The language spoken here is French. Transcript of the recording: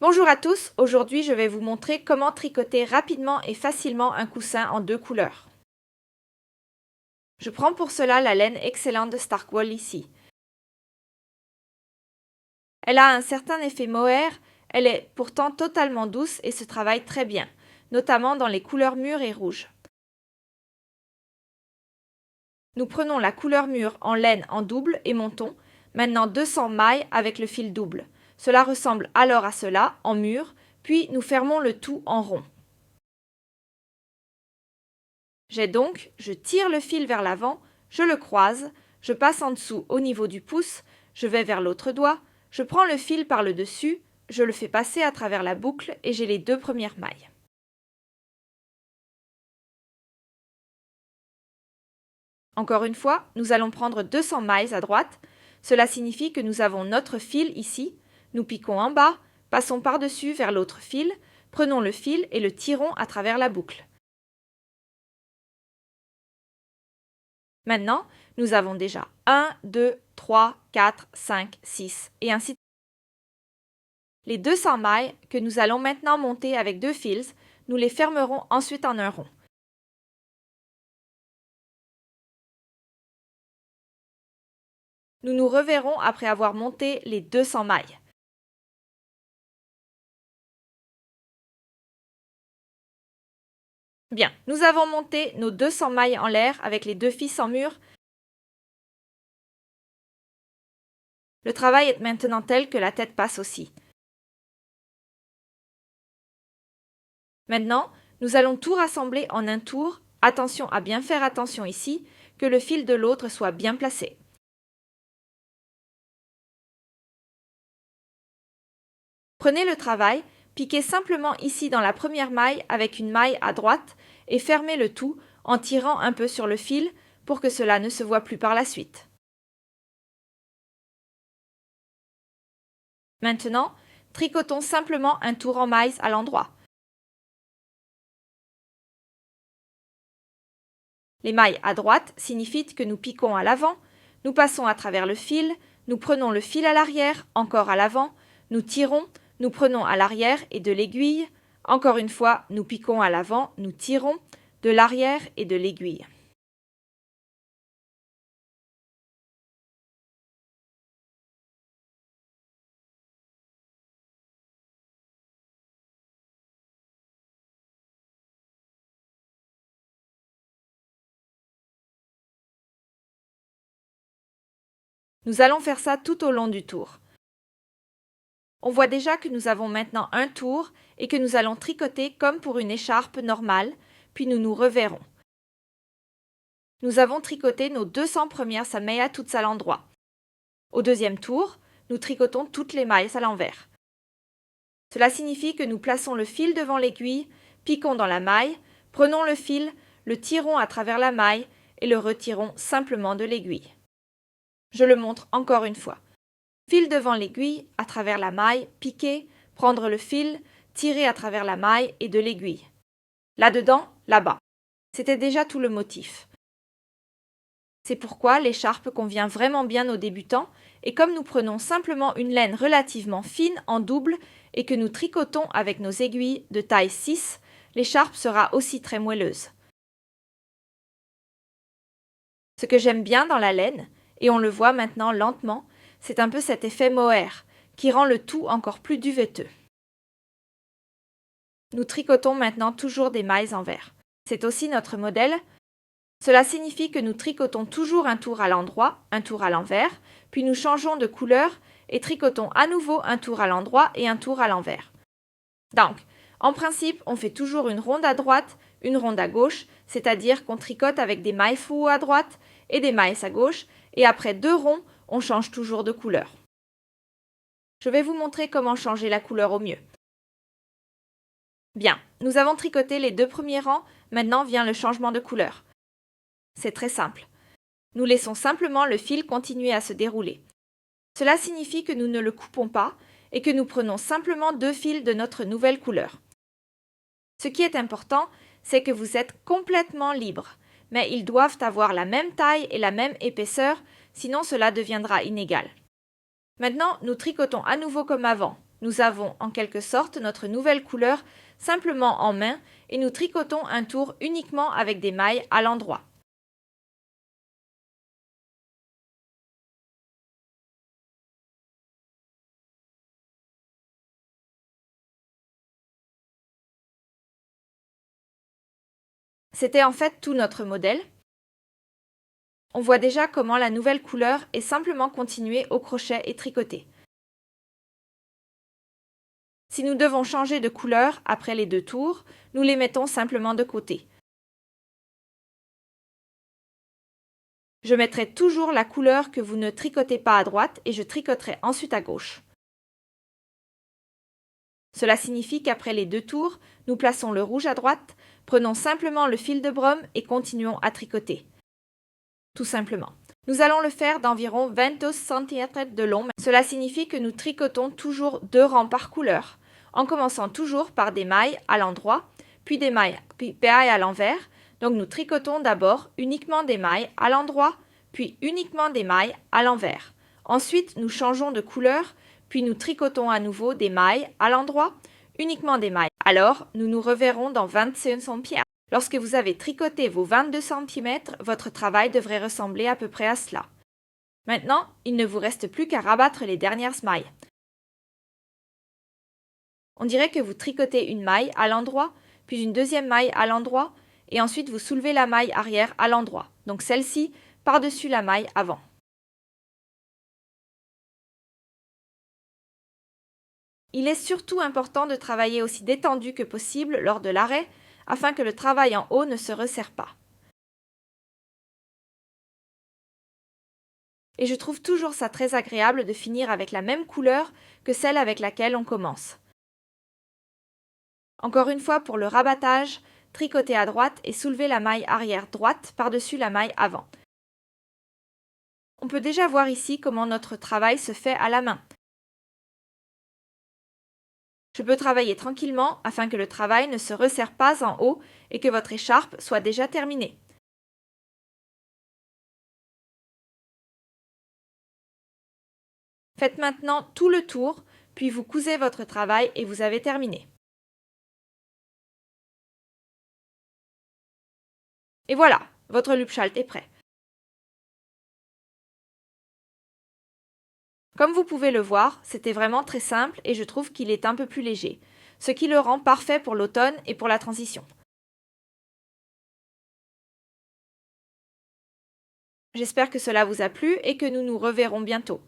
Bonjour à tous, aujourd'hui je vais vous montrer comment tricoter rapidement et facilement un coussin en 2 couleurs. Je prends pour cela la laine excellente de Starkwool ici. Elle a un certain effet mohair, elle est pourtant totalement douce et se travaille très bien, notamment dans les couleurs mûres et rouges. Nous prenons la couleur mûre en laine en double et montons, maintenant 200 mailles avec le fil double. Cela ressemble alors à cela en mûre, puis nous fermons le tout en rond. Je tire le fil vers l'avant, je le croise, je passe en dessous au niveau du pouce, je vais vers l'autre doigt, je prends le fil par le dessus, je le fais passer à travers la boucle et j'ai les 2 premières mailles. Encore une fois, nous allons prendre 200 mailles à droite. Cela signifie que nous avons notre fil ici. Nous piquons en bas, passons par-dessus vers l'autre fil, prenons le fil et le tirons à travers la boucle. Maintenant, nous avons déjà 1, 2, 3, 4, 5, 6 et ainsi de suite. Les 200 mailles que nous allons maintenant monter avec 2 fils, nous les fermerons ensuite en un rond. Nous nous reverrons après avoir monté les 200 mailles. Bien, nous avons monté nos 200 mailles en l'air avec les 2 fils en mûre. Le travail est maintenant tel que la tête passe aussi. Maintenant, nous allons tout rassembler en un tour. Attention à bien faire attention ici, que le fil de l'autre soit bien placé. Prenez le travail, piquez simplement ici dans la première maille avec une maille à droite et fermez le tout en tirant un peu sur le fil pour que cela ne se voit plus par la suite. Maintenant, tricotons simplement un tour en mailles à l'endroit. Les mailles à droite signifient que nous piquons à l'avant, nous passons à travers le fil, nous prenons le fil à l'arrière, encore à l'avant, nous tirons, nous prenons à l'arrière et de l'aiguille, encore une fois, nous piquons à l'avant, nous tirons, de l'arrière et de l'aiguille. Nous allons faire ça tout au long du tour. On voit déjà que nous avons maintenant un tour et que nous allons tricoter comme pour une écharpe normale, puis nous nous reverrons. Nous avons tricoté nos 200 premières mailles toutes à l'endroit. Au deuxième tour, nous tricotons toutes les mailles à l'envers. Cela signifie que nous plaçons le fil devant l'aiguille, piquons dans la maille, prenons le fil, le tirons à travers la maille et le retirons simplement de l'aiguille. Je le montre encore une fois. Fil devant l'aiguille, à travers la maille, piquer, prendre le fil, tirer à travers la maille et de l'aiguille. Là-dedans, là-bas. C'était déjà tout le motif. C'est pourquoi l'écharpe convient vraiment bien aux débutants, et comme nous prenons simplement une laine relativement fine en double et que nous tricotons avec nos aiguilles de taille 6, l'écharpe sera aussi très moelleuse. Ce que j'aime bien dans la laine, et on le voit maintenant lentement, c'est un peu cet effet mohair, qui rend le tout encore plus duveteux. Nous tricotons maintenant toujours des mailles envers. C'est aussi notre modèle. Cela signifie que nous tricotons toujours un tour à l'endroit, un tour à l'envers, puis nous changeons de couleur et tricotons à nouveau un tour à l'endroit et un tour à l'envers. Donc, en principe, on fait toujours une ronde à droite, une ronde à gauche, c'est-à-dire qu'on tricote avec des mailles faux à droite et des mailles à gauche, et après 2 ronds, on change toujours de couleur. Je vais vous montrer comment changer la couleur au mieux. Bien, nous avons tricoté les 2 premiers rangs, maintenant vient le changement de couleur. C'est très simple. Nous laissons simplement le fil continuer à se dérouler. Cela signifie que nous ne le coupons pas et que nous prenons simplement 2 fils de notre nouvelle couleur. Ce qui est important, c'est que vous êtes complètement libre, mais ils doivent avoir la même taille et la même épaisseur, sinon cela deviendra inégal. Maintenant, nous tricotons à nouveau comme avant. nous avons en quelque sorte notre nouvelle couleur simplement en main et nous tricotons un tour uniquement avec des mailles à l'endroit. C'était en fait tout notre modèle. On voit déjà comment la nouvelle couleur est simplement continuée au crochet et tricoté. Si nous devons changer de couleur après les 2 tours, nous les mettons simplement de côté. Je mettrai toujours la couleur que vous ne tricotez pas à droite et je tricoterai ensuite à gauche. Cela signifie qu'après les 2 tours, nous plaçons le rouge à droite, prenons simplement le fil de brume et continuons à tricoter. Tout simplement. Nous allons le faire d'environ 22 cm de long. Cela signifie que nous tricotons toujours 2 rangs par couleur, en commençant toujours par des mailles à l'endroit, puis des mailles à l'envers. Donc nous tricotons d'abord uniquement des mailles à l'endroit, puis uniquement des mailles à l'envers. Ensuite, nous changeons de couleur, puis nous tricotons à nouveau des mailles à l'endroit, uniquement des mailles. Alors, nous nous reverrons dans 25 cm. Lorsque vous avez tricoté vos 22 cm, votre travail devrait ressembler à peu près à cela. Maintenant, il ne vous reste plus qu'à rabattre les dernières mailles. On dirait que vous tricotez une maille à l'endroit, puis une deuxième maille à l'endroit, et ensuite vous soulevez la maille arrière à l'endroit, donc celle-ci par-dessus la maille avant. Il est surtout important de travailler aussi détendu que possible lors de l'arrêt, afin que le travail en haut ne se resserre pas. Et je trouve toujours ça très agréable de finir avec la même couleur que celle avec laquelle on commence. Encore une fois pour le rabattage, tricotez à droite et soulevez la maille arrière droite par-dessus la maille avant. On peut déjà voir ici comment notre travail se fait à la main. Je peux travailler tranquillement afin que le travail ne se resserre pas en haut et que votre écharpe soit déjà terminée. Faites maintenant tout le tour, puis vous cousez votre travail et vous avez terminé. Et voilà, votre Lübschalt est prêt. Comme vous pouvez le voir, c'était vraiment très simple et je trouve qu'il est un peu plus léger, ce qui le rend parfait pour l'automne et pour la transition. J'espère que cela vous a plu et que nous nous reverrons bientôt.